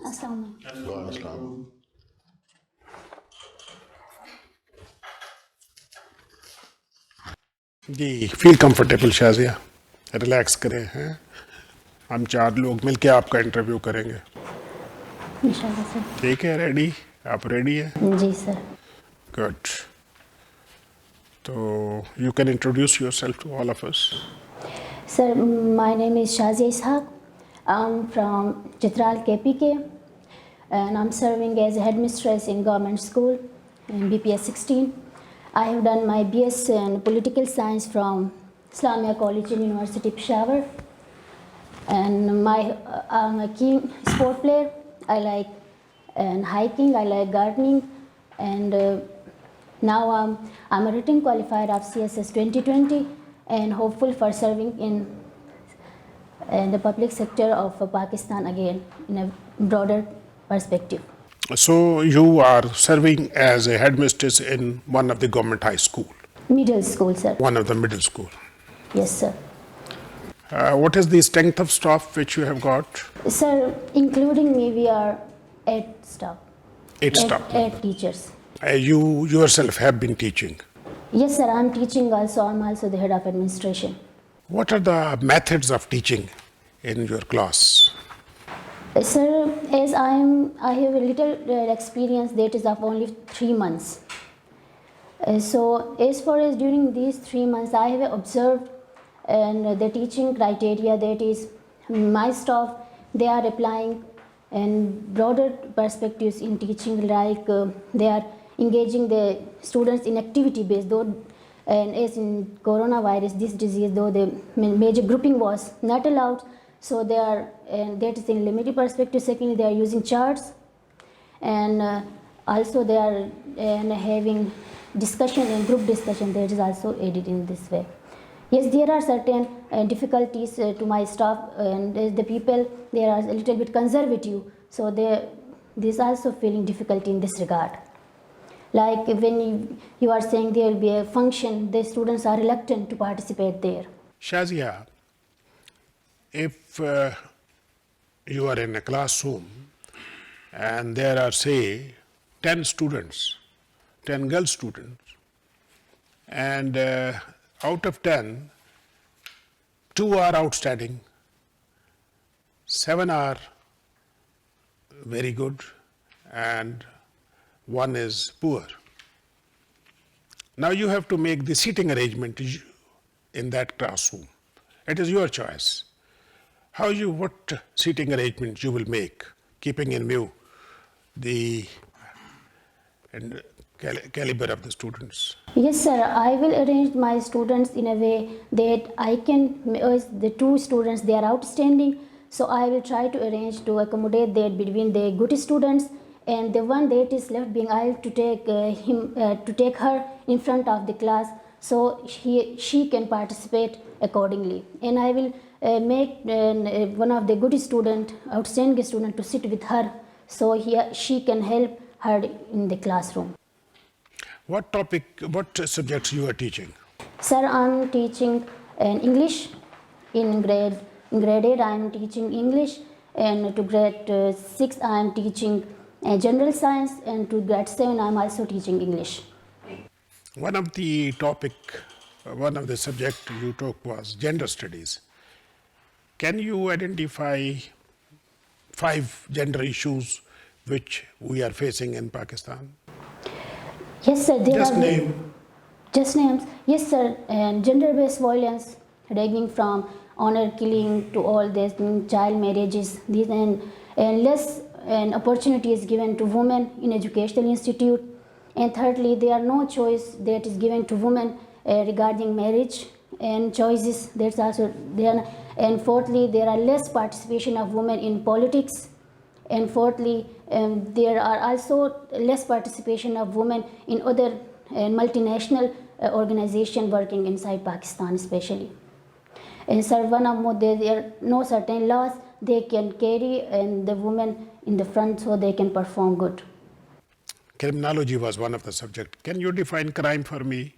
Assalamualaikum. जी feel comfortable Shazia, relax करें हैं। हम 4 लोग मिलके आपका इंटरव्यू करेंगे। इंशाल्लाह सर। ठीक है, रेडी? आप रेडी हैं? जी सर। गुड। तो you can introduce yourself to all of us. Sir, my name is Shazia Ishaq. I'm from Chitral, KPK, and I'm serving as a headmistress in government school in BPS 16. I have done my BS in political science from Islamia College in University Peshawar. And I'm a keen sport player. I like hiking, I like gardening, and now I'm a written qualifier of CSS 2020 and hopeful for serving in the public sector of Pakistan again in a broader perspective. So you are serving as a headmistress in one of the government high school? Middle school, sir. One of the middle school. Yes, sir. What is the strength of staff which you have got? Sir, including me, we are 8 staff. 8 staff. 8 teachers. You yourself have been teaching. Yes, sir. I'm teaching also. I'm also the head of administration. What are the methods of teaching in your class? Sir, as I have a little experience that is of only 3 months. So as far as during these 3 months, I have observed and the teaching criteria, that is my staff, they are applying and broader perspectives in teaching, like they are engaging the students in activity based, though and as in coronavirus, this disease, though the major grouping was not allowed, so they are, and that is in limited perspective. Secondly, they are using charts, and also they are having discussion and group discussion, that is also aided in this way. Yes, there are certain difficulties to my staff, and the people, they are a little bit conservative, so they is also feeling difficulty in this regard. Like when you are saying there will be a function, the students are reluctant to participate there. Shazia, if you are in a classroom and there are, say, 10 students, 10 girl students, and out of 10, 2 are outstanding, 7 are very good, and 1 is poor. Now you have to make the seating arrangement in that classroom. It is your choice. What seating arrangement you will make, keeping in view the caliber of the students? Yes, sir. I will arrange my students in a way that I can, the 2 students, they are outstanding, so I will try to arrange to accommodate that between the good students, and the one that is left being, I have to take her in front of the class, so she can participate accordingly. And I will make one of the good student, outstanding student, to sit with her, so she can help her in the classroom. What subjects you are teaching? Sir, I'm teaching English. In grade 8, I'm teaching English, and to grade 6, I'm teaching general science, and to grade 7, I'm also teaching English. One of the subject you took was gender studies. Can you identify 5 gender issues which we are facing in Pakistan? Yes, sir. Just name. Just names. Yes, sir. And gender-based violence, ranging from honor killing to all this, child marriages, these and less opportunities given to women in educational institute. And thirdly, there are no choice that is given to women regarding marriage and choices. That's also there. And fourthly, there are less participation of women in politics. And fourthly, there are also less participation of women in other multinational organizations working inside Pakistan especially. And sir, one of more, there are no certain laws they can carry and the women in the front so they can perform good. Criminology was one of the subjects. Can you define crime for me?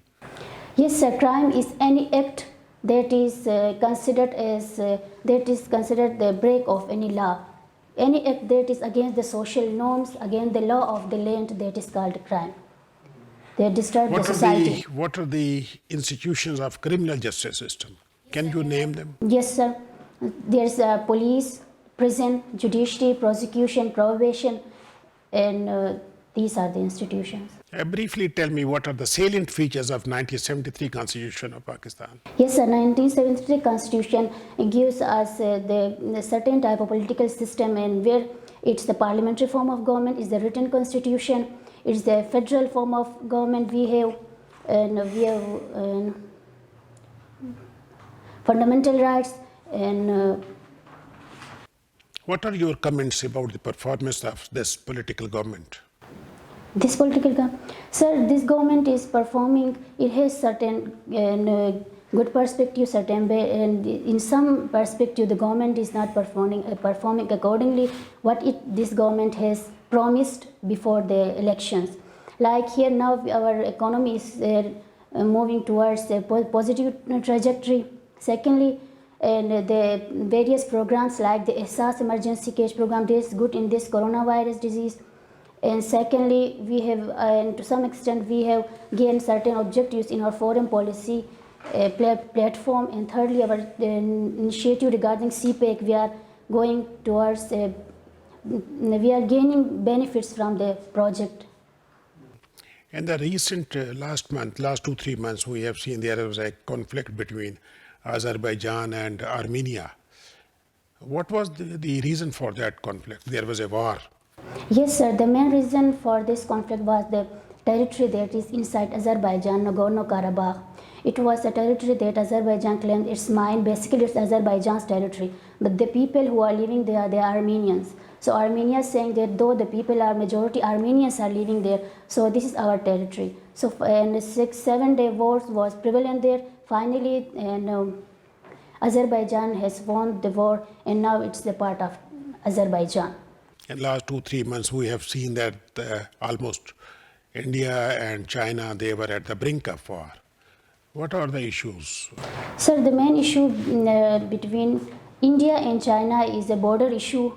Yes, sir. Crime is any act that is considered the break of any law. Any act that is against the social norms, against the law of the land, that is called crime. They disturb the society. What are the institutions of criminal justice system? Can you name them? Yes, sir. There's police, prison, judiciary, prosecution, probation, and these are the institutions. Briefly tell me what are the salient features of 1973 Constitution of Pakistan? Yes, sir. 1973 Constitution gives us the certain type of political system, and where it's the parliamentary form of government, is the written constitution, it's the federal form of government we have, and we have fundamental rights, and What are your comments about the performance of this political government? this political sir, this government is performing. It has certain good perspective, certain and in some perspective the government is not performing accordingly what this government has promised before the elections. Like here now, our economy is moving towards a positive trajectory. Secondly, and the various programs like the SAS emergency cash program, this is good in this coronavirus disease. And secondly, we have, and to some extent, we have gained certain objectives in our foreign policy platform. And thirdly, our initiative regarding CPEC, we are going towards, we are gaining benefits from the project. In the recent last 2-3 months, we have seen there was a conflict between Azerbaijan and Armenia. What was the reason for that conflict? There was a war. Yes, sir. The main reason for this conflict was the territory that is inside Azerbaijan, Nagorno-Karabakh. It was a territory that Azerbaijan claimed it's mine. Basically, it's Azerbaijan's territory. But the people who are living there, they are Armenians. So Armenia is saying that though the people are majority Armenians are living there, so this is our territory. So and 6-7 day wars was prevalent there. Finally, and Azerbaijan has won the war, and now it's the part of Azerbaijan. In last 2-3 months, we have seen that almost India and China, they were at the brink of war. What are the issues? Sir, the main issue between India and China is a border issue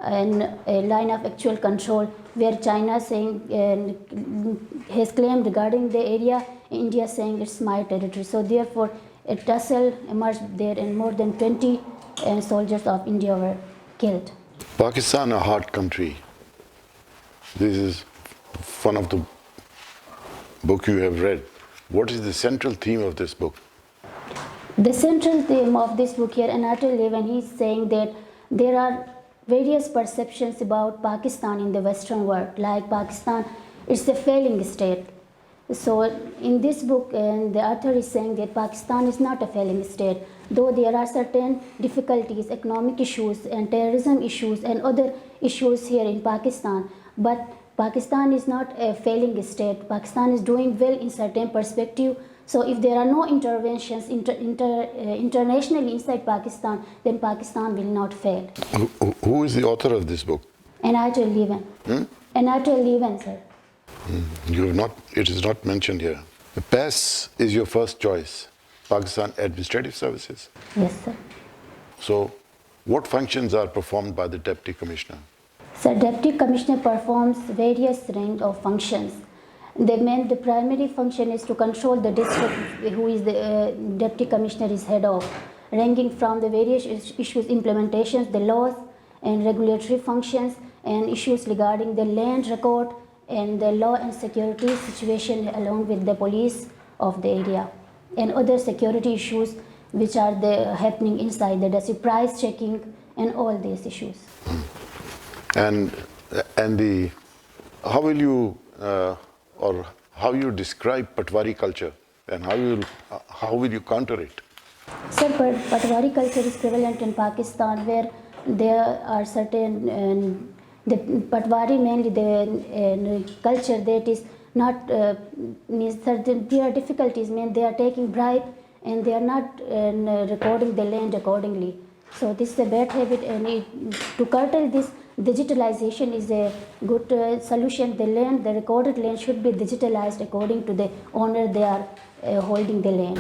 and a line of actual control, where China saying has claimed regarding the area, India saying it's my territory. So therefore, a tussle emerged there, and more than 20 soldiers of India were killed. Pakistan, a hard country. This is one of the book you have read. What is the central theme of this book? The central theme of this book here, Anatol Levin, he's saying that there are various perceptions about Pakistan in the Western world. Like Pakistan, it's a failing state. So in this book, the author is saying that Pakistan is not a failing state, though there are certain difficulties, economic issues and terrorism issues and other issues here in Pakistan. But Pakistan is not a failing state. Pakistan is doing well in certain perspective. So if there are no interventions internationally inside Pakistan, then Pakistan will not fail. Who is the author of this book? Anatol Levin. Anatol Levin, sir. You have not. It is not mentioned here. The PAS is your first choice, Pakistan Administrative Services. Yes, sir. So, what functions are performed by the Deputy Commissioner? So, Deputy Commissioner performs various range of functions. The primary function is to control the district, who is the Deputy Commissioner is head of, ranging from the various issues, implementations, the laws and regulatory functions, and issues regarding the land record and the law and security situation, along with the police of the area and other security issues which are happening inside the district, price checking and all these issues. And how will you or how you describe Patwari culture, and how will you counter it? Sir, Patwari culture is prevalent in Pakistan, where there are certain the Patwari, mainly the culture that is not means certain, there are difficulties. Mean they are taking bribe and they are not recording the land accordingly. So this is a bad habit, and to curtail this, digitalization is a good solution. The land, the recorded land, should be digitalized according to the owner they are holding the land.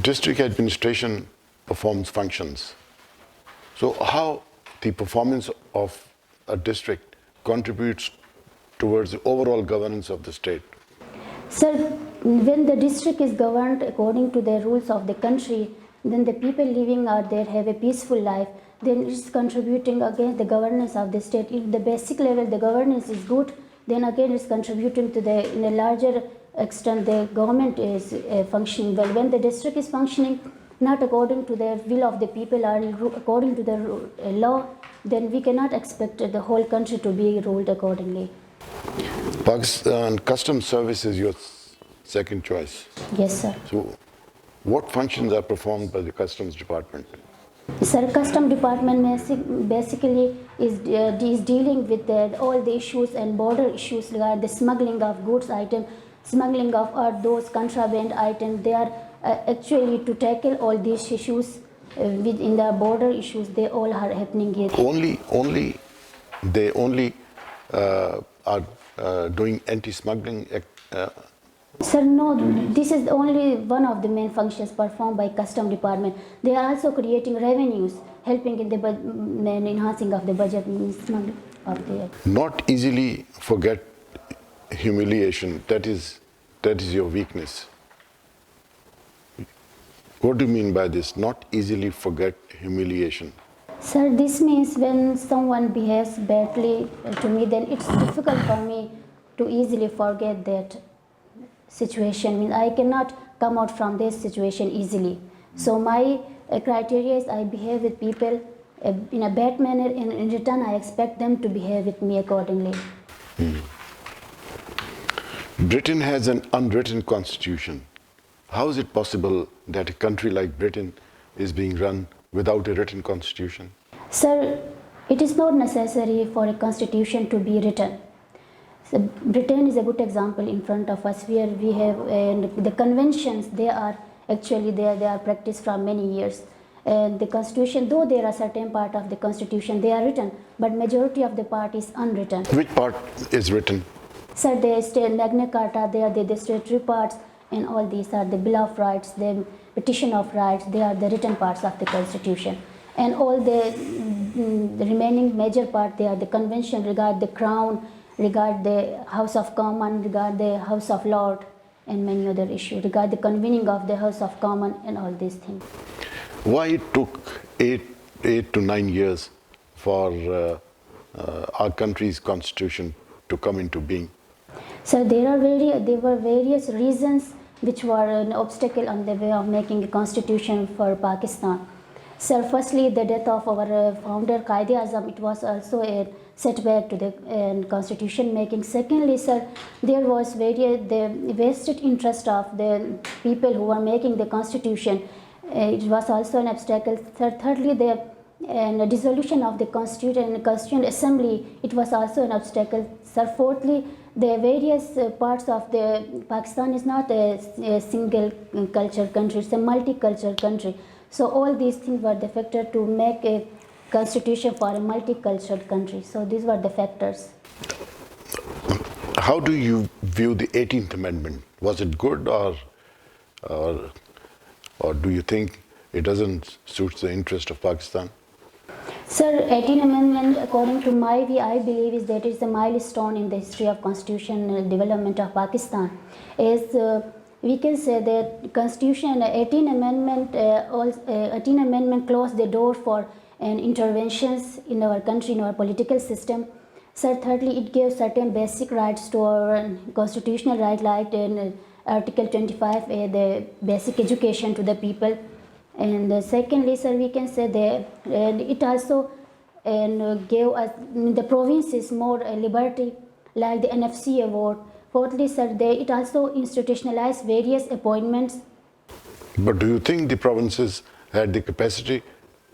district administration performs functions. So how the performance of a district contributes towards the overall governance of the state? Sir, when the district is governed according to the rules of the country, then the people living out there have a peaceful life, then it's contributing against the governance of the state. If the basic level the governance is good, then again it's contributing to the, in a larger extent, the government is functioning well. When the district is functioning not according to the will of the people or according to the law, then we cannot expect the whole country to be ruled accordingly. Pakistan Customs Service is your second choice. Yes, sir. So what functions are performed by the Customs Department? Sir, Custom Department basically is dealing with all the issues and border issues regarding the smuggling of goods items, smuggling of those contraband items. They are actually to tackle all these issues within the border issues. They all are happening here. They only are doing anti-smuggling. Sir, no, this is only one of the main functions performed by Custom Department. They are also creating revenues, helping in the enhancing of the budget of the. Not easily forget humiliation. That is your weakness. What do you mean by this? Not easily forget humiliation. Sir, this means when someone behaves badly to me, then it's difficult for me to easily forget that situation. Means I cannot come out from this situation easily. So my criteria is I behave with people in a bad manner, and in return I expect them to behave with me accordingly. Britain has an unwritten constitution. How is it possible that a country like Britain is being run without a written constitution? Sir, it is not necessary for a constitution to be written. So Britain is a good example in front of us, where we have the conventions. They are actually they are practiced from many years. And the constitution, though there are certain part of the constitution they are written, but majority of the part is unwritten. Which part is written? Sir, the state Magna Carta, they are the statutory parts, and all these are the Bill of Rights, the Petition of Rights. They are the written parts of the constitution. And all the remaining major part, they are the convention regard the crown, regard the House of Commons, regard the House of Lords, and many other issues, regard the convening of the House of Commons and all these things. Why it took 8 to 9 years for our country's constitution to come into being? So there were various reasons which were an obstacle on the way of making a constitution for Pakistan. So firstly, the death of our founder Quaid-e-Azam, it was also a setback to the constitution making. Secondly, sir, there was the vested interest of the people who were making the constitution. It was also an obstacle. Thirdly, the dissolution of the Constituent Assembly, it was also an obstacle. Sir, fourthly, the various parts of the Pakistan is not a single culture country, it's a multicultural country. So all these things were the factor to make a constitution for a multicultural country. So these were the factors. How do you view the 18th Amendment? Was it good, or do you think it doesn't suit the interest of Pakistan? Sir, 18th Amendment, according to my view, I believe is that it's a milestone in the history of constitutional development of Pakistan. As we can say that Constitution 18th Amendment closed the door for interventions in our country, in our political system. Sir, thirdly, it gave certain basic rights to our constitutional right, like in Article 25A, the basic education to the people. And secondly, sir, we can say that it also gave us the provinces more liberty, like the NFC award. Fourthly, sir, it also institutionalized various appointments. But do you think the provinces had the capacity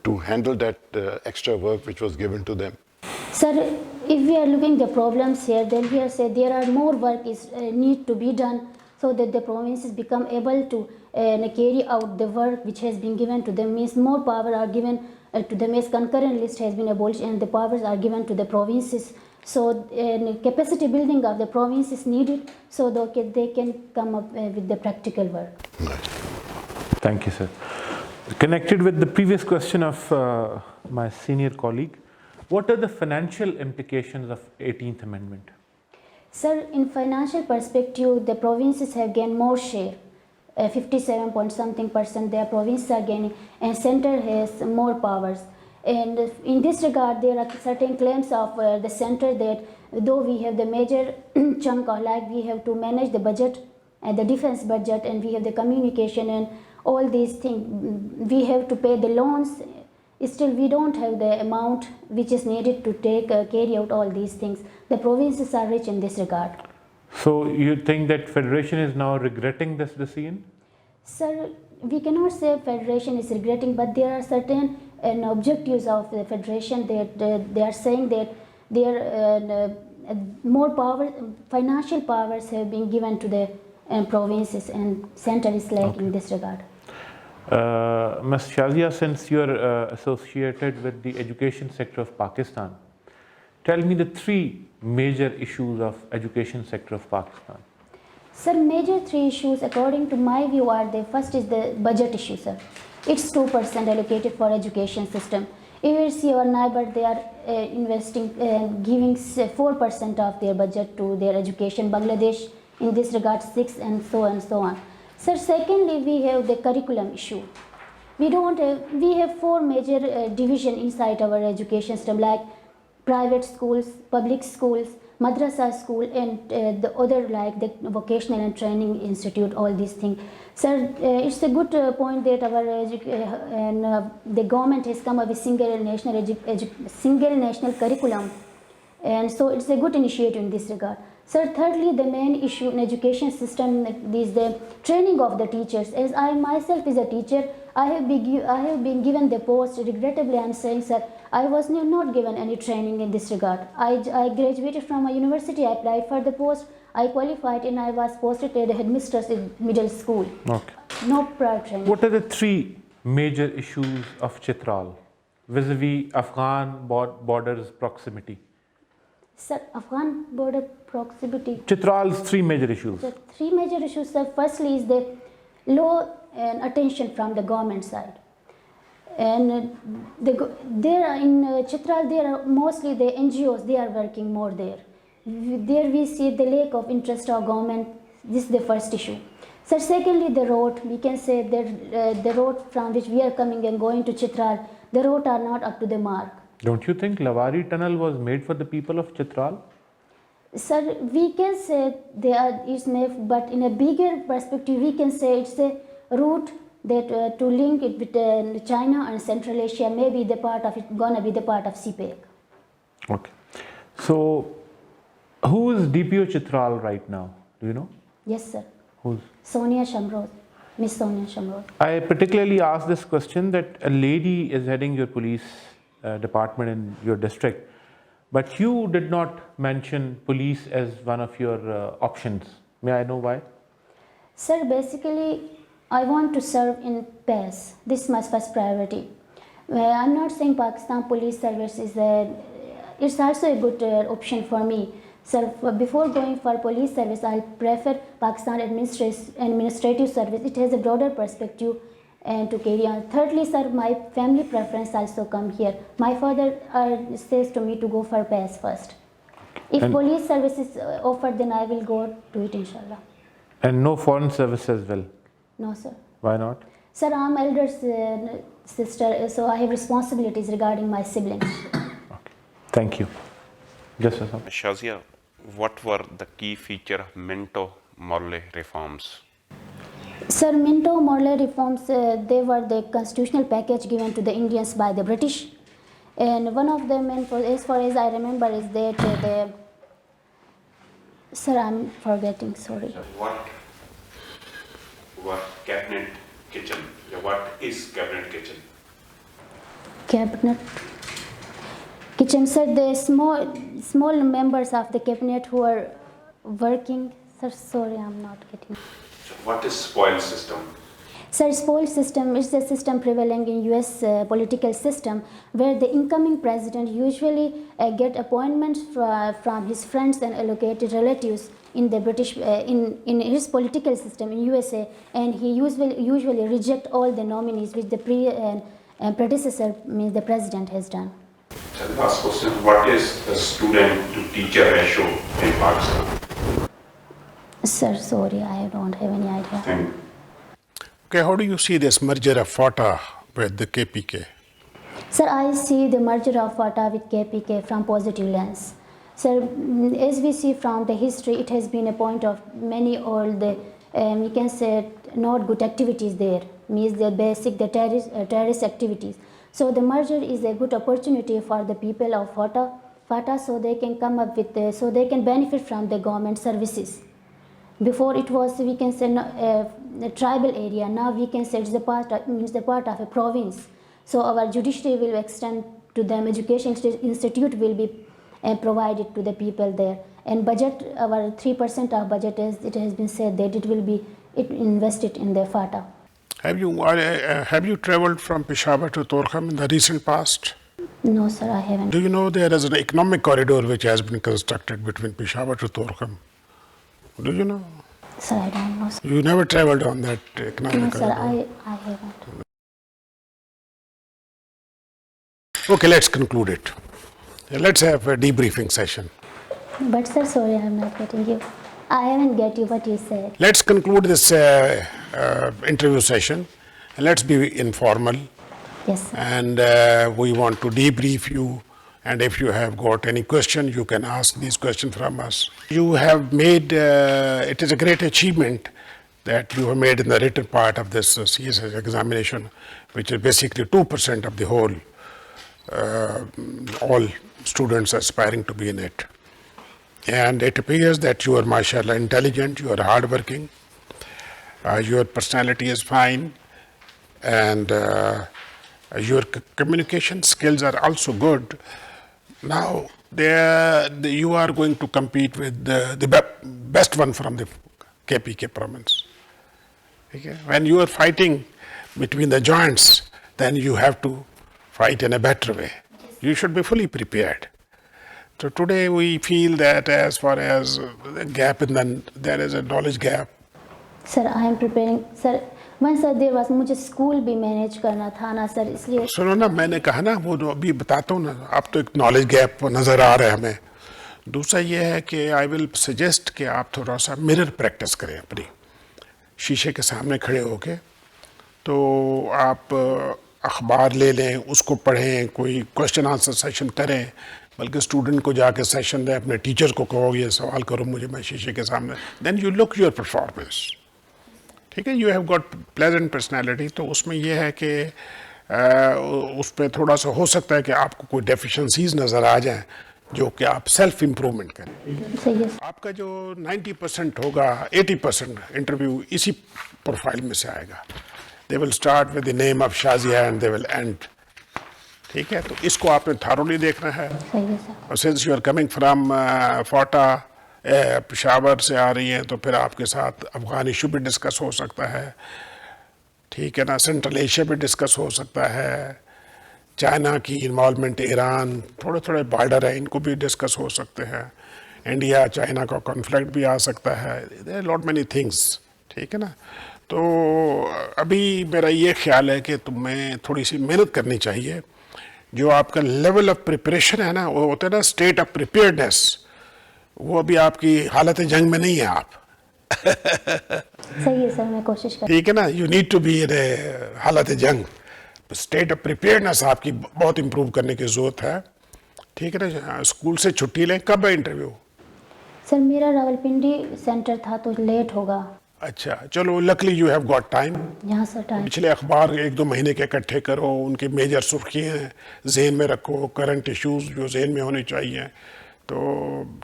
to handle that extra work which was given to them? Sir, if we are looking at the problems here, then we are saying there are more work is need to be done, so that the provinces become able to carry out the work which has been given to them. Means more power are given to them, as concurrent list has been abolished and the powers are given to the provinces. So capacity building of the province is needed, so that they can come up with the practical work. Right. Thank you, sir. Connected with the previous question of my senior colleague, what are the financial implications of 18th Amendment? Sir, in financial perspective, the provinces have gained more share. 57 point something percent their provinces are gaining, and center has more powers. And in this regard, there are certain claims of the center that though we have the major chunk of, like we have to manage the budget and the defense budget, and we have the communication and all these things, we have to pay the loans, still we don't have the amount which is needed to carry out all these things. The provinces are rich in this regard. So you think that Federation is now regretting this decision? Sir, we cannot say Federation is regretting, but there are certain objectives of the Federation that they are saying that their more power, financial powers have been given to the provinces, and center is lacking in this regard. Ms. Shazia, since you are associated with the education sector of Pakistan, tell me the three major issues of education sector of Pakistan. Sir, major three issues according to my view are the first is the budget issue, sir. It's 2% allocated for education system. If you see our neighbor, they are investing, giving 4% of their budget to their education. Bangladesh in this regard 6 and so on and so on. Sir, secondly, we have the curriculum issue. We have four major division inside our education system, like private schools, public schools, madrasa school, and the other like the vocational and training institute, all these things. Sir, it's a good point that our the government has come up with single national curriculum, and so it's a good initiative in this regard. Sir, thirdly, the main issue in education system is the training of the teachers. As I myself is a teacher, I have been given the post. Regrettably, I am saying, sir, I was not given any training in this regard. I graduated from a university, I applied for the post, I qualified, and I was posted as the headmistress in middle school. Okay. No prior training. What are the three major issues of Chitral vis-a-vis Afghan borders proximity? Sir, Afghan border proximity. Chitral's three major issues. The three major issues, sir. Firstly is the low attention from the government side. And there in Chitral, there are mostly the NGOs, they are working more there. There we see the lack of interest of government. This is the first issue. So secondly, the road, we can say that the road from which we are coming and going to Chitral, the road are not up to the mark. Don't you think Lawari tunnel was made for the people of Chitral? Sir, we can say it's made, but in a bigger perspective, we can say it's a route that to link it with China and Central Asia, maybe the part of it gonna be the part of CPEC. Okay. So, who is DPO Chitral right now? Do you know? Yes, sir. Who's? Sonia Shamrod, Miss Sonia Shamrod. I particularly asked this question that a lady is heading your police department in your district, but you did not mention police as one of your options. May I know why? Sir, basically, I want to serve in PAS. This is my first priority. I'm not saying Pakistan Police Service is it's also a good option for me. Sir, before going for police service, I prefer Pakistan Administrative Service. It has a broader perspective and to carry on. Thirdly, sir, my family preference also come here. My father says to me to go for PAS first. If police service is offered, then I will go to it, inshallah. And no foreign service as well? No, sir. Why not? Sir, I'm elder sister, so I have responsibilities regarding my siblings. Okay. Thank you. JASRA. Shazia, what were the key features of Minto-Morley reforms? Sir, Minto-Morley reforms, they were the constitutional package given to the Indians by the British. And one of them, as far as I remember, is that sir, I'm forgetting, sorry. What cabinet kitchen? What is cabinet kitchen? Cabinet kitchen, sir, the small members of the cabinet who are working. Sir, sorry, I'm not getting. So what is spoil system? Sir, poll system is the system prevailing in US political system where the incoming president usually get appointments from his friends and allocated relatives in the British in his political system in USA, and he usually reject all the nominees which the predecessor means the president has done. Last question, what is the student to teacher ratio in Pakistan? Sir, sorry, I don't have any idea. Thank you. Okay, how do you see this merger of FATA with the KPK? Sir, I see the merger of FATA with KPK from positive lens. Sir, as we see from the history, it has been a point of many all the, we can say, not good activities there, means the basic, the terrorist activities. So the merger is a good opportunity for the people of FATA so they can come up with, so they can benefit from the government services. Before it was, we can say, a tribal area. Now we can say it's the part of a province. So our judiciary will extend to them. Education institute will be provided to the people there. And budget, our 3% of budget, as it has been said, that it will be invested in the FATA. Have you traveled from Peshawar to Torkham in the recent past? No, sir, I haven't. Do you know there is an economic corridor which has been constructed between Peshawar to Torkham? Do you know? Sir, I don't know, sir. You never traveled on that economic No, corridor? sir, I haven't. Okay, let's conclude it. Let's have a debriefing session. But sir, sorry, I'm not getting you. I haven't get you what you said. Let's conclude this interview session. Let's be informal. Yes, sir. And we want to debrief you. And if you have got any question, you can ask these questions from us. You have made, it is a great achievement that you have made in the written part of this CSS examination, which is basically 2% of the whole, all students aspiring to be in it. And it appears that you are, mashallah, intelligent, you are hardworking, your personality is fine, and your communication skills are also good. Now, you are going to compete with the best one from the KPK province. Okay? When you are fighting between the giants, then you have to fight in a better way. You should be fully prepared. So today we feel that as far as the gap there is a knowledge gap. Sir, I am preparing. Sir, once sir, there was मुझे school भी manage करना था ना sir, इसलिए सुनो ना, मैंने कहा ना, वो अभी बताता हूँ ना, अब तो एक नॉलेज गैप नज़र आ रहा है हमें. दूसरा ये है कि आई विल सजेस्ट कि आप थोड़ा सा मिरर प्रैक्टिस करें अपनी, शीशे के सामने खड़े होके. तो आप अखबार ले लें, उसको पढ़ें, कोई क्वेश्चन आंसर सेशन करें, बल्कि स्टूडेंट को जाके सेशन दें, अपने टीचर को कहो ये सवाल करो मुझे, मैं शीशे के सामने. Then you look your performance. ठीक है, you have got pleasant personality. तो उसमें यह है कि उस पर थोड़ा सा हो सकता है कि आपको कोई डेफिशिएंसीज नज़र आ जाएं जो कि आप सेल्फ इम्प्रूवमेंट करें. सही है. आपका जो 90% होगा, 80% इंटरव्यू इसी प्रोफाइल में से आएगा. They will start with the name of Shazia and they will and. ठीक है, तो इसको आपने थारोली देखना है. सही है सर. और since you are coming from FATA, Peshawar से आ रही हैं, तो फिर आपके साथ अफगान इशू भी डिस्कस हो सकता है. ठीक है ना, सेंट्रल एशिया भी डिस्कस हो सकता है, चाइना की इन्वॉल्वमेंट, ईरान, थोड़े थोड़े बॉर्डर है, इनको भी डिस्कस हो सकते हैं. इंडिया चाइना का कॉन्फ्लिक्ट भी आ सकता है. There lot many things. ठीक है ना. तो अभी मेरा ये ख्याल है कि तुम्हें थोड़ी सी मेहनत करनी चाहिए. जो आपका लेवल ऑफ प्रिपरेशन है ना, वो होता है ना स्टेट ऑफ प्रिपेयर्डनेस, वो अभी आपकी हालत जंग में नहीं है आप. सही है सर, मैं कोशिश कर. ठीक है ना, you need to be in हालत जंग. स्टेट ऑफ प्रिपेयर्डनेस आपकी बहुत इम्प्रूव करने की ज़रूरत है. ठीक है ना. स्कूल से छुट्टी लें. कब है इंटरव्यू? सर मेरा रावलपिंडी सेंटर था तो लेट होगा. अच्छा, चलो, luckily you have got time. यहाँ सर टाइम. पिछले अखबार 1-2 महीने के इकट्ठे करो, उनके मेजर सुर्खियाँ जहन में रखो, करंट इश्यूज जो जहन में होने चाहिए. तो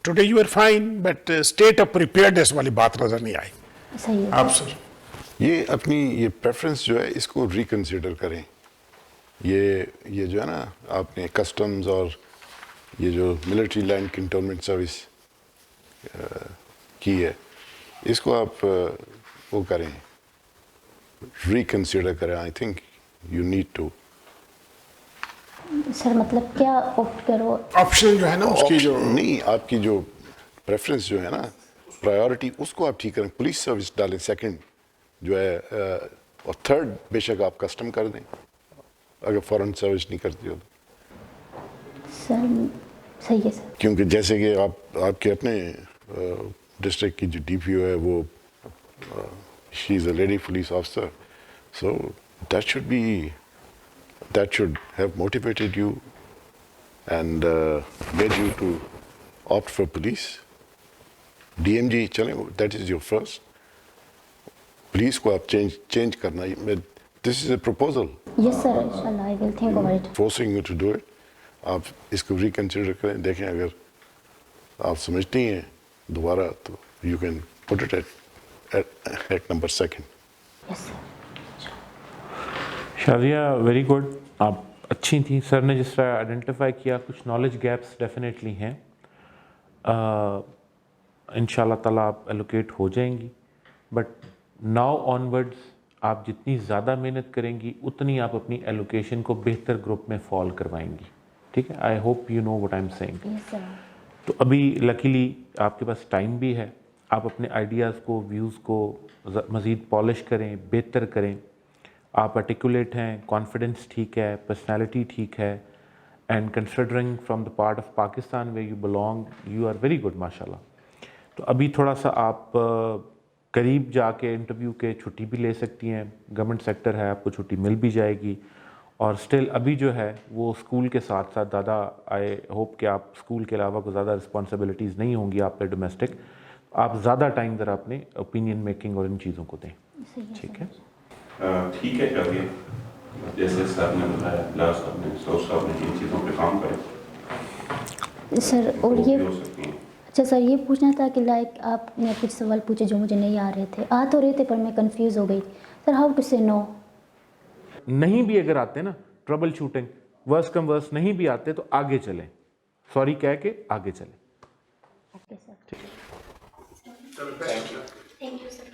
today you are fine, but state of preparedness वाली बात नज़र नहीं आई. सही है आप सर, ये अपनी ये प्रेफरेंस जो है इसको रिकंसिडर करें. ये जो है ना, आपने कस्टम्स और ये जो मिलिट्री लैंड कैंटोनमेंट सर्विस की है, इसको आप वो करें, reconsider کریں. I think you need to. سر مطلب کیا آپٹ کرو؟ آپشن جو ہے نا اس کی جو نہیں، آپ کی جو پریفرنس جو ہے نا، پرائیورٹی اس کو آپ ٹھیک کریں. پولیس سروس ڈالیں سیکنڈ جو ہے، اور تھرڈ بے شک آپ کسٹم کر دیں اگر فورن سروس نہیں کرتی ہو تو. سر صحیح ہے سر. کیونکہ جیسے کہ آپ کے اپنے ڈسٹرکٹ کی جو ڈی پی او ہے وہ she is a lady police officer, so that should have motivated you and led you to opt for police. DMG چلیں، that is your first. Police کو آپ change کرنا. This is a proposal. Yes sir, inshallah I will think over it. Forcing you to do it. آپ اس کو reconsider کریں، دیکھیں اگر آپ سمجھتی ہیں دوبارہ تو you can put it at number 2. Yes sir. Shazia very good, آپ اچھی تھیں. سر نے جس طرح آئیڈینٹیفائی کیا کچھ نالج گیپس ڈیفینیٹلی ہیں، ان شاء اللہ تعالیٰ آپ ایلوکیٹ ہو جائیں گی. بٹ ناؤ آنورڈز آپ جتنی زیادہ محنت کریں گی اتنی آپ اپنی ایلوکیشن کو بہتر گروپ میں فال کروائیں گی. ٹھیک ہے، I hope you know what I am seeing. Yes sir. تو ابھی لکیلی آپ کے پاس ٹائم بھی ہے، آپ اپنے آئیڈیاز کو، ویوز کو مزید پالش کریں، بہتر کریں. آپ آرٹیکولیٹ ہیں، کانفیڈنس ٹھیک ہے، پرسنالٹی ٹھیک ہے، and considering from the part of Pakistan where you belong you are very good ماشاء اللہ. تو ابھی تھوڑا سا آپ قریب جا کے انٹرویو کے چھٹی بھی لے سکتی ہیں. گورنمنٹ سیکٹر ہے، آپ کو چھٹی مل بھی جائے گی. اور اسٹل ابھی جو ہے وہ اسکول کے ساتھ ساتھ زیادہ آئی ہوپ کہ آپ اسکول کے علاوہ کو زیادہ رسپانسبلٹیز نہیں ہوں گی آپ پہ ڈومیسٹک. آپ زیادہ ٹائم ذرا اپنے اوپینین میکنگ اور ان چیزوں کو دیں. ٹھیک ہے، ٹھیک ہے. شازیہ جیسے سر نے بتایا، بلال صاحب نے، سعود صاحب نے، جن چیزوں پہ کام کریں سر. اور یہ ہو سکتی ہیں. اچھا سر، یہ پوچھنا تھا کہ لائک آپ نے کچھ سوال پوچھے جو مجھے نہیں آ رہے تھے، آ تو رہے تھے پر میں کنفیوز ہو گئی. سر ہاؤ ٹو سے نو؟ نہیں بھی اگر آتے نا ٹربل شوٹنگ، ورس کم ورس نہیں بھی آتے تو آگے چلیں، سوری کہہ کے آگے چلیں. Okay sir. چلو thank you. Thank you sir.